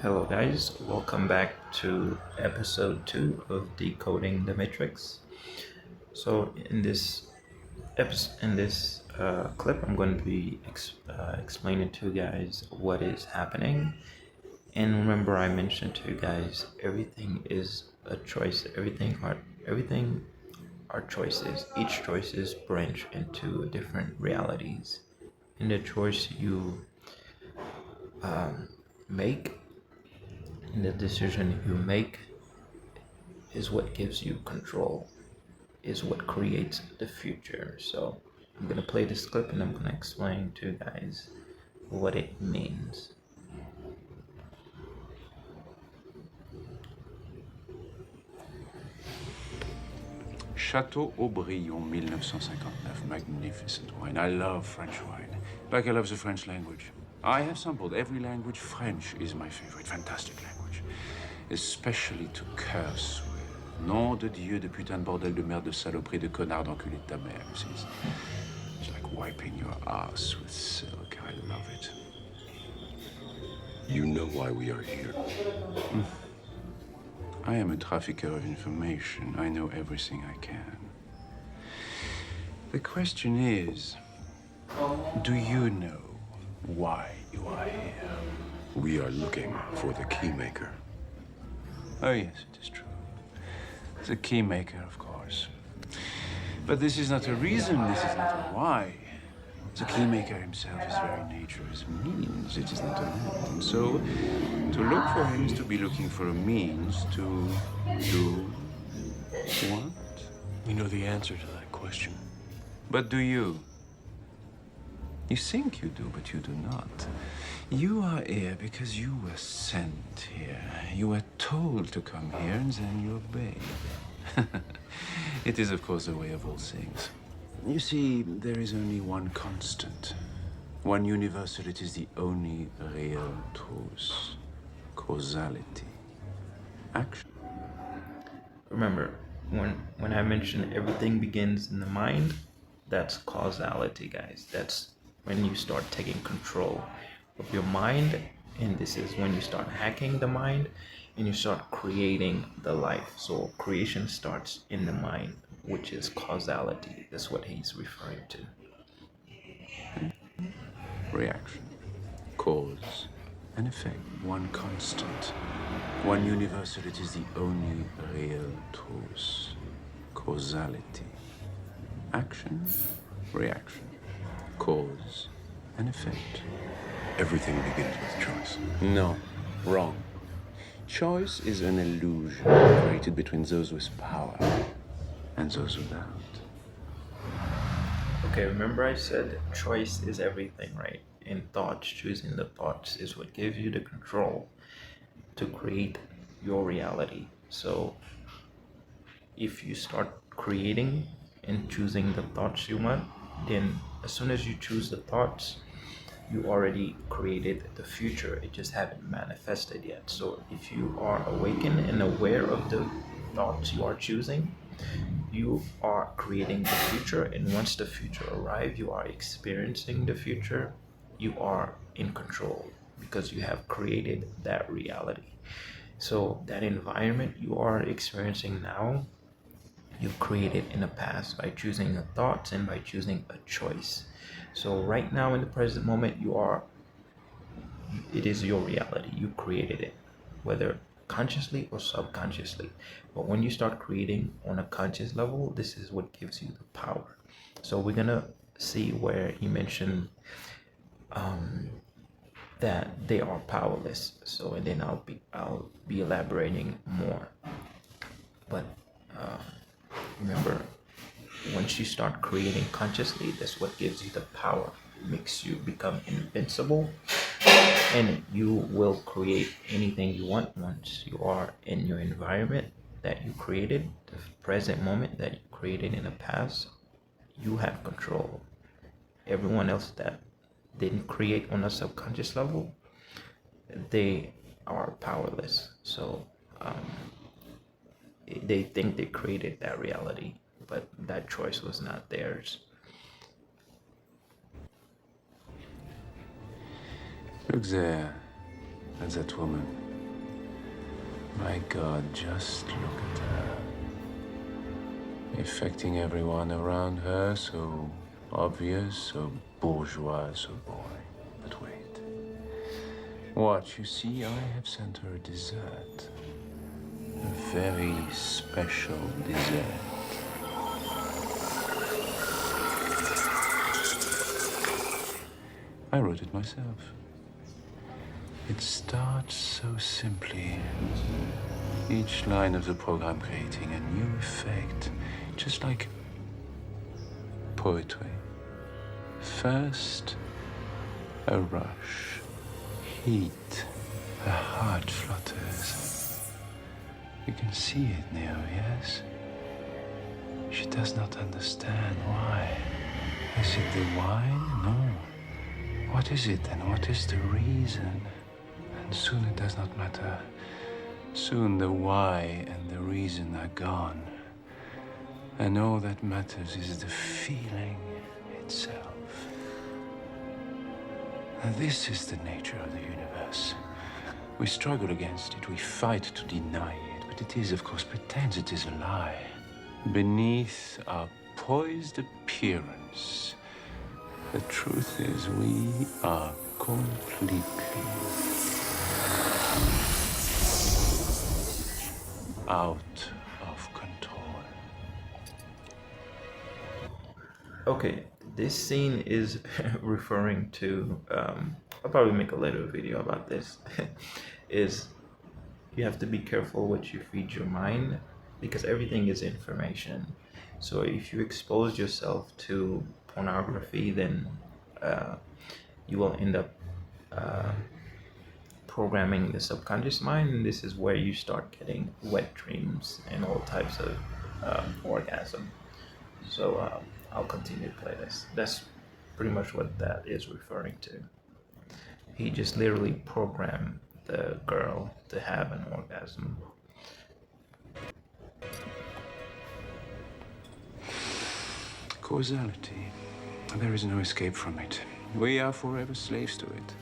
Hello, guys. Welcome back to episode 2 of Decoding the Matrix. So, in this clip, I'm going to be explaining to you guys what is happening. And remember, I mentioned to you guys, everything is a choice. Everything are choices. Each choices branch into different realities. And the choice you make and the decision you make is what gives you control, is what creates the future. So I'm gonna play this clip and I'm gonna explain to you guys what it means. Château Aubryon, 1959. Magnificent wine. I love French wine. Like I love the French language. I have sampled every language. French is my favorite. Fantastic language. Especially to curse with. Nom de Dieu, de putain de bordel de merde de saloperie de connard d'enculé de ta mère. It's like wiping your ass with silk. I love it. You know why we are here. I am a trafficker of information. I know everything I can. The question is, do you know why you are here? We are looking for the keymaker. Oh, yes, it is true. The keymaker, of course. But this is not a reason, this is not a why. The keymaker himself, his very nature is means. It is not an end. So, to look for him is to be looking for a means to do what? We know the answer to that question. But do you? You think you do, but you do not. You are here because you were sent here. You were told to come here, and then you obeyed. It is, of course, the way of all things. You see, there is only one constant, one universal. It is the only real truth. Causality. Action. Remember, when I mentioned everything begins in the mind, that's causality, guys. That's when you start taking control of your mind, and this is when you start hacking the mind and you start creating the life. So creation starts in the mind, which is causality. That's what he's referring to. Reaction. Cause and effect. One constant. One universal. It is the only real truth. Causality. Action. Reaction. Cause and effect. Everything begins with choice. No. Wrong. Choice is an illusion created between those with power and those without. Okay, remember I said choice is everything, right? In thoughts, choosing the thoughts is what gives you the control to create your reality. So if you start creating and choosing the thoughts you want, then as soon as you choose the thoughts, you already created the future. It just haven't manifested yet. So if you are awakened and aware of the thoughts you are choosing, you are creating the future. And once the future arrives, you are experiencing the future. You are in control because you have created that reality. So that environment you are experiencing now, you created in the past by choosing the thoughts and by choosing a choice. So right now in the present moment, it is your reality. You created it, whether consciously or subconsciously. But when you start creating on a conscious level, this is what gives you the power. So we're gonna see where he mentioned that they are powerless. So and then I'll be elaborating more. But remember, once you start creating consciously, that's what gives you the power. It makes you become invincible, and you will create anything you want once you are in your environment that you created, the present moment that you created in the past. You have control. Everyone else that didn't create on a subconscious level, they are powerless. So they think they created that reality, but that choice was not theirs. Look there, at that woman. My God, just look at her. Affecting everyone around her, so obvious, so bourgeois, so boring. But wait. Watch, you see, I have sent her a dessert. A very special dessert. I wrote it myself. It starts so simply. Each line of the program creating a new effect, just like poetry. First, a rush, heat, her heart flutters. You can see it now, yes? She does not understand why. Is it the wine? No. What is it and what is the reason? And soon it does not matter. Soon the why and the reason are gone. And all that matters is the feeling itself. And this is the nature of the universe. We struggle against it, we fight to deny it, but it is, of course, pretends it is a lie. Beneath our poised appearance, the truth is we are completely out of control. Okay, this scene is referring to, I'll probably make a later video about this, is you have to be careful what you feed your mind because everything is information. So if you expose yourself to pornography, then you will end up programming the subconscious mind, and this is where you start getting wet dreams and all types of orgasm. So I'll continue to play this. That's pretty much what that is referring to. He just literally programmed the girl to have an orgasm. Causality. There is no escape from it. We are forever slaves to it.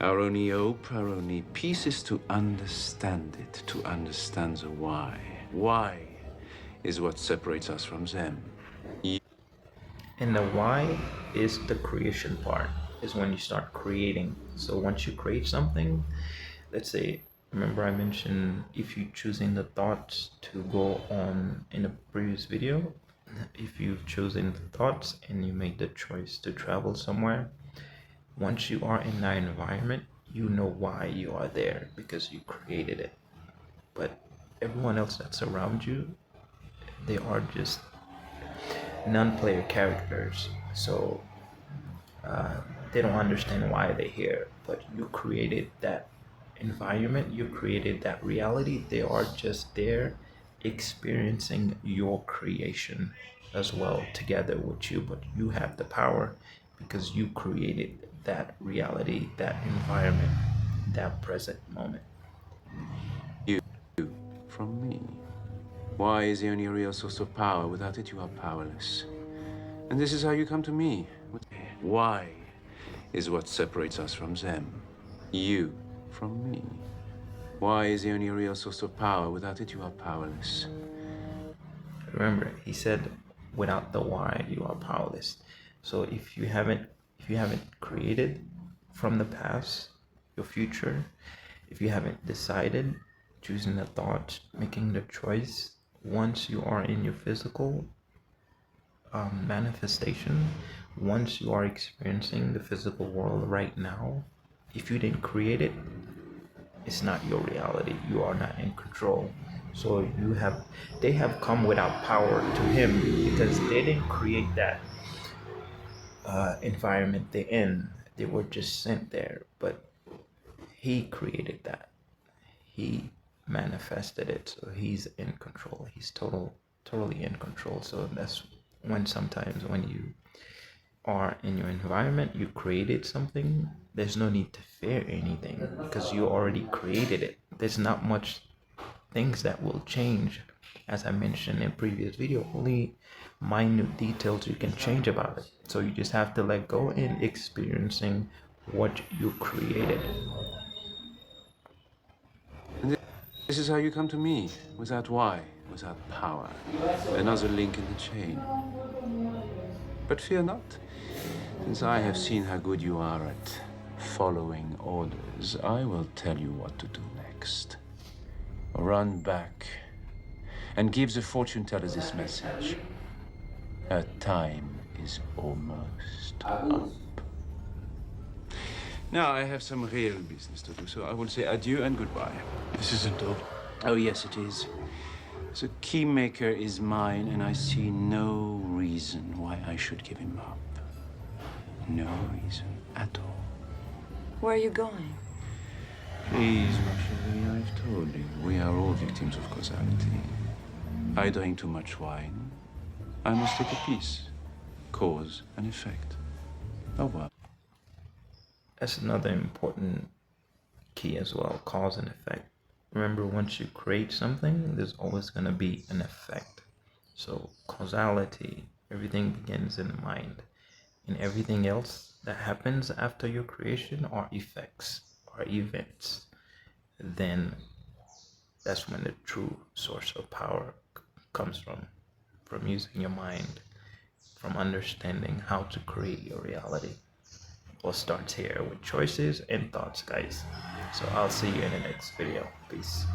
Our only hope, our only peace is to understand it, to understand the why. Why is what separates us from them. And the why is the creation part, is when you start creating. So once you create something, let's say, remember I mentioned if you're choosing the thoughts to go on in a previous video, if you've chosen the thoughts and you made the choice to travel somewhere, once you are in that environment, you know why you are there because you created it. But everyone else that's around you, they are just non-player characters, so they don't understand why they're here. But you created that environment, you created that reality. They are just there experiencing your creation as well together with you, but you have the power because you created that reality, that environment, that present moment. You from me. Why is the only real source of power? Without it, you are powerless. And this is how you come to me. Why is what separates us from them. You from me. Why is the only real source of power? Without it, you are powerless. Remember, he said, without the why, you are powerless. So if you haven't created from the past your future, if you haven't decided, choosing the thoughts, making the choice, once you are in your physical manifestation, once you are experiencing the physical world right now, if you didn't create it, it's not your reality. You are not in control. So they have come without power to him because they didn't create that environment they're in. They were just sent there, but he created that. He manifested it, so he's in control. He's totally in control. So that's when sometimes when you are in your environment, you created something, there's no need to fear anything because you already created it. There's not much things that will change. As I mentioned in previous video, only minute details you can change about it. So you just have to let go in experiencing what you created. And this This is how you come to me, without why, without power. Another link in the chain. But fear not, since I have seen how good you are at following orders, I will tell you what to do next. Run back and give the fortune teller this message. Her time is almost up. Now I have some real business to do, so I will say adieu and goodbye. This isn't over. Oh, yes, it is. The keymaker is mine, and I see no reason why I should give him up. No reason at all. Where are you going? Please, ma chérie, I've told you, we are all victims of causality. I drink too much wine. I must take a piece. Cause and effect. Oh, well. That's another important key as well, cause and effect. Remember, once you create something, there's always going to be an effect. So causality, everything begins in the mind. And everything else that happens after your creation are effects, are events. Then that's when the true source of power comes from using your mind, from understanding how to create your reality. All starts here with choices and thoughts, guys. So I'll see you in the next video. Peace.